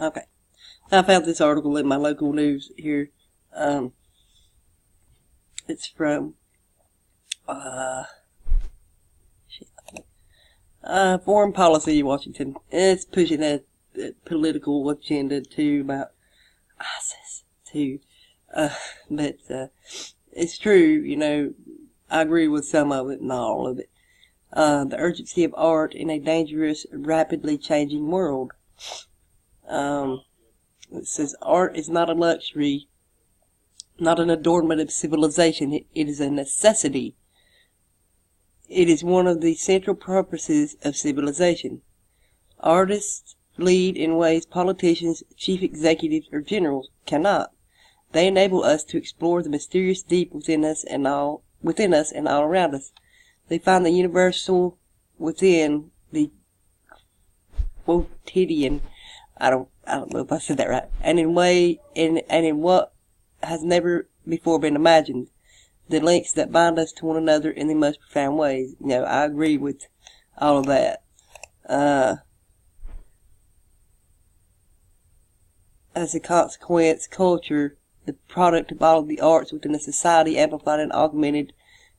Okay. I found this article in my local news here. It's from Foreign Policy, Washington. It's pushing a political agenda to about ISIS too. But it's true, I agree with some of it, not all of it. The urgency of art in a dangerous, rapidly changing world. It says art is not a luxury, not an adornment of civilization. It is a necessity. It is one of the central purposes of civilization. Artists lead in ways politicians, chief executives, or generals cannot. They enable us to explore the mysterious deep within us and all around us. They find the universal within the quotidian. I don't know if I said that right. And in what has never before been imagined. The links that bind us to one another in the most profound ways. I agree with all of that. As a consequence, culture, the product of all of the arts within a society, amplified and augmented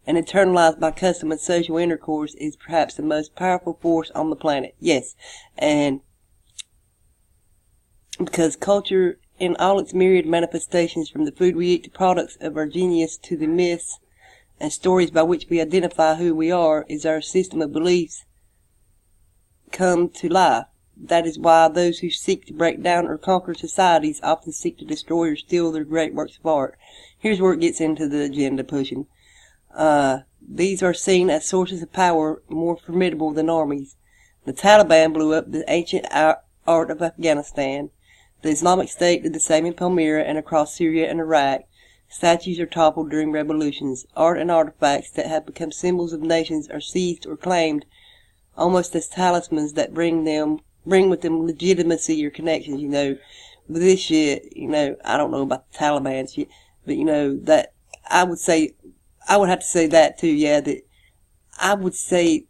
and internalized by custom and social intercourse, is perhaps the most powerful force on the planet. Yes, and because culture, in all its myriad manifestations, from the food we eat to products of our genius to the myths and stories by which we identify who we are, is our system of beliefs come to life. That is why those who seek to break down or conquer societies often seek to destroy or steal their great works of art. Here's where it gets into the agenda pushing. These are seen as sources of power more formidable than armies. The Taliban blew up the ancient art of Afghanistan. The Islamic State did the same in Palmyra and across Syria and Iraq. Statues are toppled during revolutions. Art and artifacts that have become symbols of nations are seized or claimed almost as talismans that bring with them legitimacy or connections. But this shit, I don't know about the Taliban shit, but that I would have to say that too, yeah, that I would say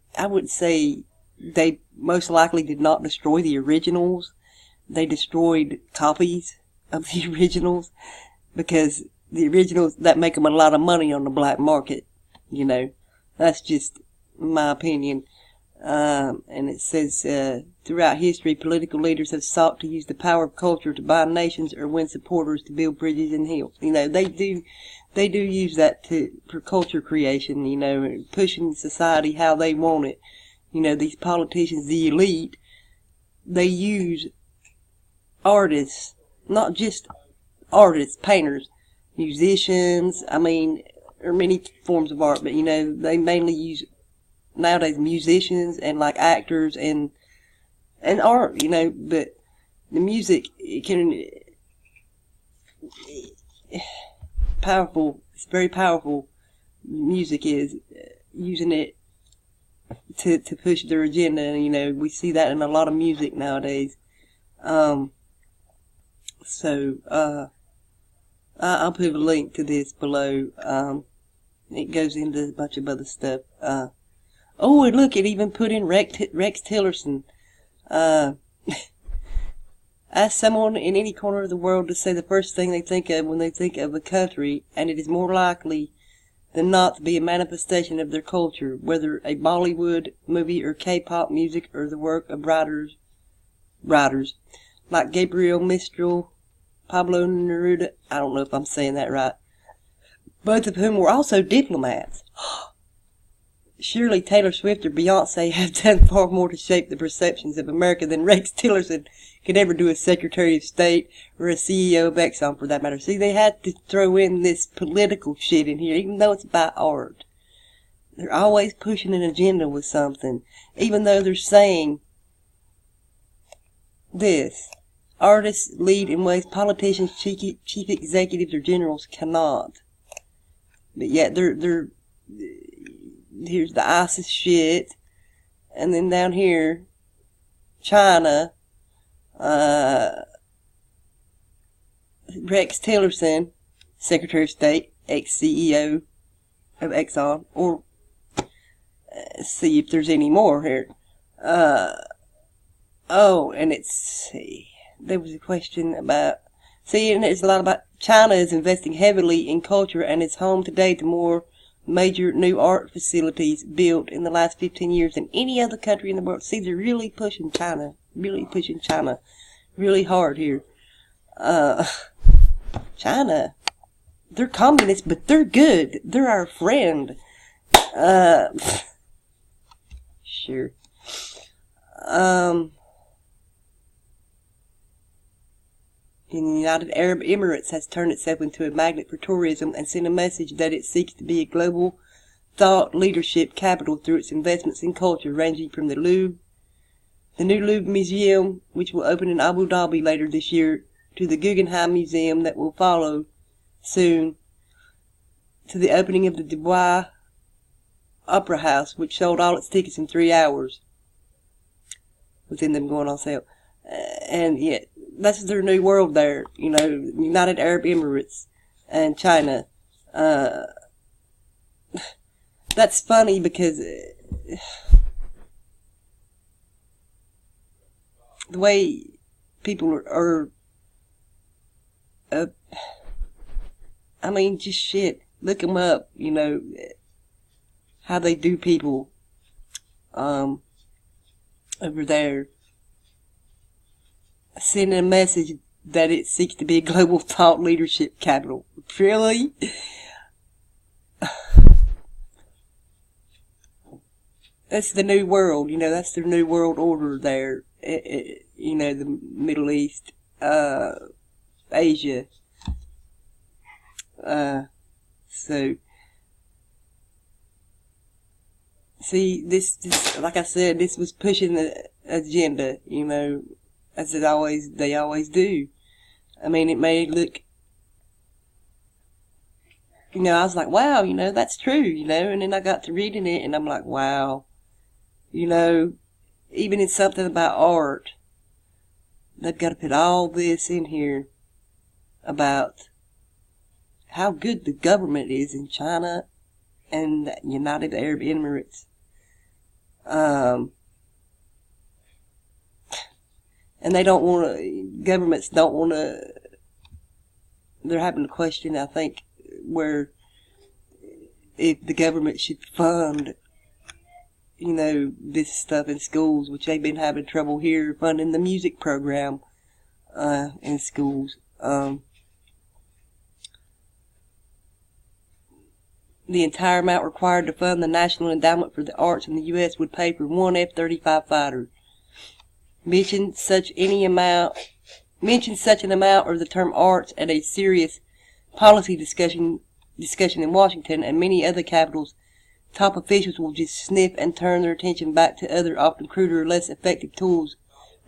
they most likely did not destroy the originals. They destroyed copies of the originals, because the originals, that make them a lot of money on the black market. That's just my opinion. And it says, throughout history, political leaders have sought to use the power of culture to bind nations or win supporters to build bridges and hills. They do use that for culture creation, pushing society how they want it. These politicians, the elite, they use artists, not just artists, painters, musicians, or many forms of art, but they mainly use nowadays musicians and like actors and art, but the music, it can powerful, it's very powerful. Music is using it to push their agenda, and we see that in a lot of music nowadays. I'll put a link to this below. It goes into a bunch of other stuff. Oh, and look, it even put in Rex Tillerson. Ask someone in any corner of the world to say the first thing they think of when they think of a country, and it is more likely than not to be a manifestation of their culture, whether a Bollywood movie or K-pop music or the work of writers like Gabriel Mistral, Pablo Neruda, I don't know if I'm saying that right, both of whom were also diplomats. Surely Taylor Swift or Beyonce have done far more to shape the perceptions of America than Rex Tillerson could ever do as Secretary of State or as CEO of Exxon, for that matter. See, they had to throw in this political shit in here, even though it's about art. They're always pushing an agenda with something, even though they're saying this. Artists lead in ways politicians, chief executives, or generals cannot. But yet here's the ISIS shit, and then down here, China, Rex Tillerson, Secretary of State, ex-CEO of Exxon, or see if there's any more here. Oh, and let's see, there was a question about, see, and it's a lot about China is investing heavily in culture and is home today to more major new art facilities built in the last 15 years than any other country in the world. See, they're really pushing China really hard here. China, they're communists, but they're good. They're our friend. Sure. In the United Arab Emirates has turned itself into a magnet for tourism and sent a message that it seeks to be a global thought leadership capital through its investments in culture, ranging from the new Louvre Museum, which will open in Abu Dhabi later this year, to the Guggenheim Museum that will follow soon, to the opening of the Dubai Opera House, which sold all its tickets in 3 hours, within them going on sale. And yeah, that's their new world there, you know, United Arab Emirates and China. That's funny because the way people are I mean, just shit. Look them up, you know, how they do people over there. Sending a message that it seeks to be a global thought leadership capital. Really? That's the new world, you know, that's the new world order there. You know, the Middle East, Asia. So, see, this, like I said, this was pushing the agenda, you know, as they always do. I mean, it may look, you know, I was like, wow, you know, that's true, you know, and then I got to reading it, and I'm like, wow, you know, even in something about art, they've got to put all this in here about how good the government is in China and the United Arab Emirates. And they don't want to, governments don't want to, they're having a question, I think, where if the government should fund, you know, this stuff in schools, which they've been having trouble here funding the music program in schools. The entire amount required to fund the National Endowment for the Arts in the U.S. would pay for one F-35 fighter. Mention such an amount or the term arts at a serious policy discussion in Washington and many other capitals, top officials will just sniff and turn their attention back to other, often cruder, less effective tools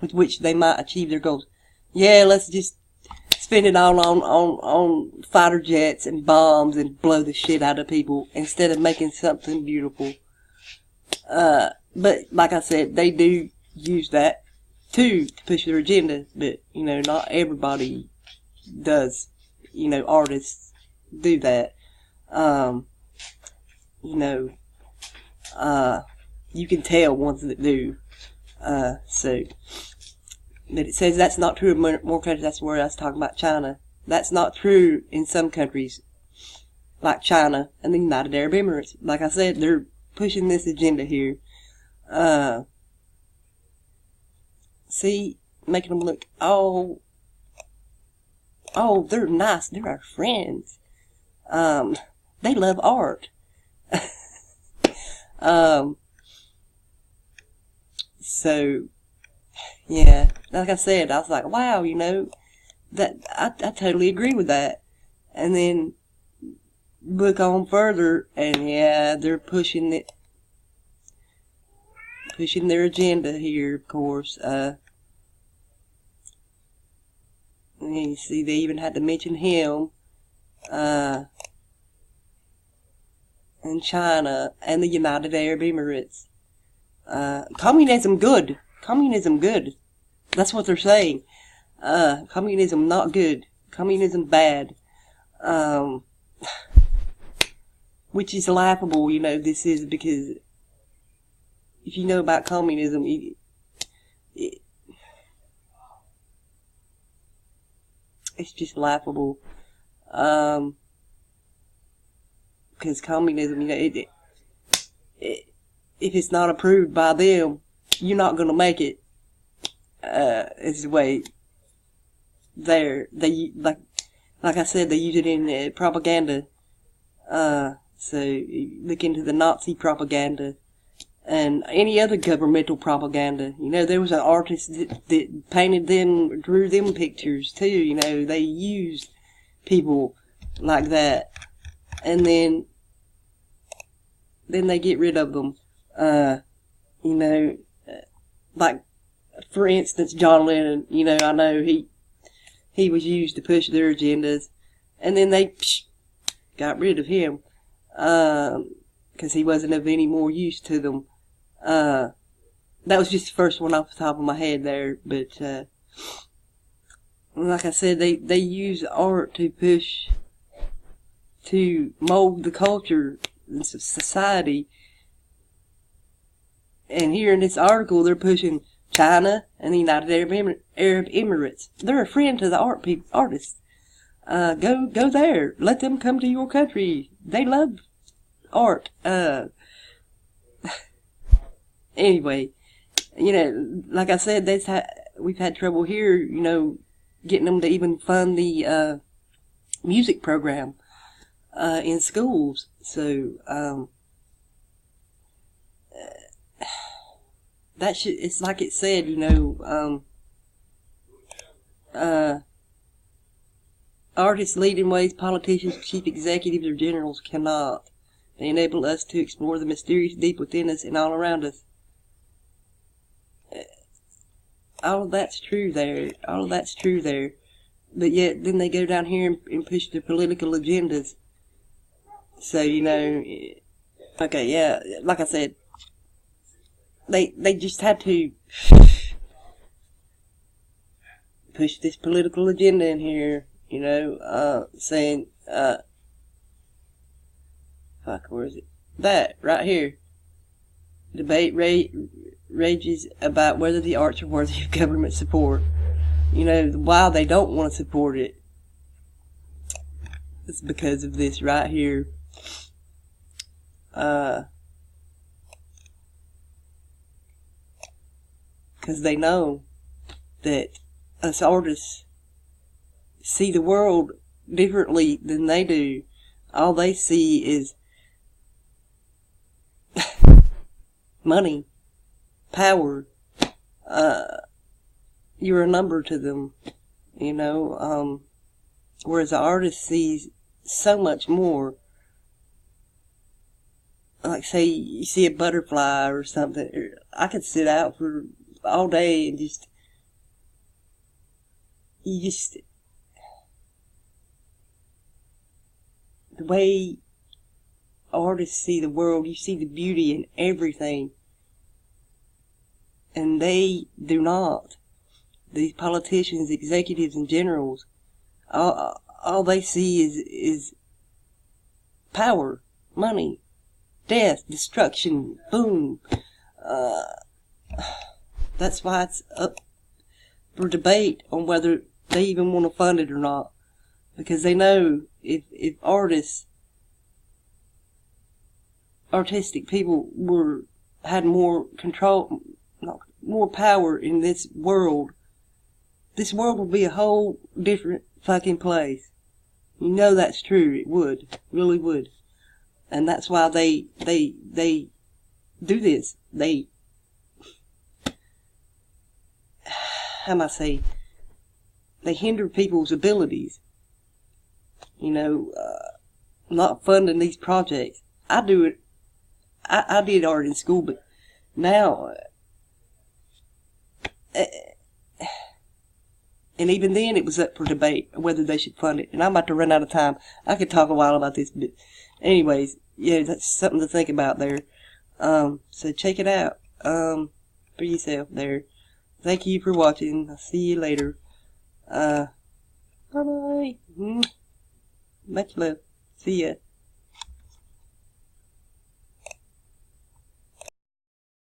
with which they might achieve their goals. Yeah, let's just spend it all on fighter jets and bombs and blow the shit out of people instead of making something beautiful. But like I said, they do use that to push their agenda, but, you know, not everybody does. You know, artists do that. You know, you can tell ones that do. So, but it says that's not true in more countries. That's where I was talking about China. That's not true in some countries, like China and the United Arab Emirates. Like I said, they're pushing this agenda here. See, making them look, oh, they're nice, they're our friends. They love art. So, yeah, like I said, I was like, wow, you know, that I totally agree with that. And then look on further, and yeah, they're pushing their agenda here, of course. And you see, they even had to mention him, and China, and the United Arab Emirates. Communism good. Communism good. That's what they're saying. Communism not good. Communism bad. Which is laughable, you know, this is because if you know about communism, it's just laughable. Because communism, you know, if it's not approved by them, you're not going to make it. It's the way they like I said, they use it in propaganda. So you look into the Nazi propaganda and any other governmental propaganda. You know, there was an artist that painted them, drew them pictures too. You know, they used people like that, and then they get rid of them. You know, like for instance, John Lennon. You know, I know he was used to push their agendas, and then they got rid of him because he wasn't of any more use to them. That was just the first one off the top of my head there, but like I said, they use art to push, to mold the culture and society. And here in this article, they're pushing China and the United Arab Emirates. They're a friend to the artists. Go there. Let them come to your country. They love art. Anyway, you know, like I said, we've had trouble here, you know, getting them to even fund the music program in schools. So it's like it said, you know, artists lead in ways politicians, chief executives, or generals cannot. They enable us to explore the mysterious deep within us and all around us. All of that's true there. All of that's true there. But yet, then they go down here and push their political agendas. So, you know, okay, yeah, like I said, they just had to push this political agenda in here, you know, saying, fuck, where is it? That, right here. Debate rages about whether the arts are worthy of government support. You know, why they don't want to support it. It's because of this right here. Because they know that us artists see the world differently than they do. All they see is money, power. You're a number to them, you know. Whereas the artist sees so much more. Like, say you see a butterfly or something. I could sit out for all day and the way artists see the world, you see the beauty in everything. And they do not. These politicians, executives, and generals, all they see is power, money, death, destruction, boom. That's why it's up for debate on whether they even want to fund it or not. Because they know if artistic people had more control, more power in this world would be a whole different fucking place. You know that's true. It would. Really would. And that's why they do this. How am I say? They hinder people's abilities. You know, not funding these projects. I do it. I did art in school, but now, and even then it was up for debate whether they should fund it. And I'm about to run out of time. I could talk a while about this, but anyways, yeah, that's something to think about there. So check it out, for yourself there. Thank you for watching. I'll see you later. Bye-bye. Much love. See ya.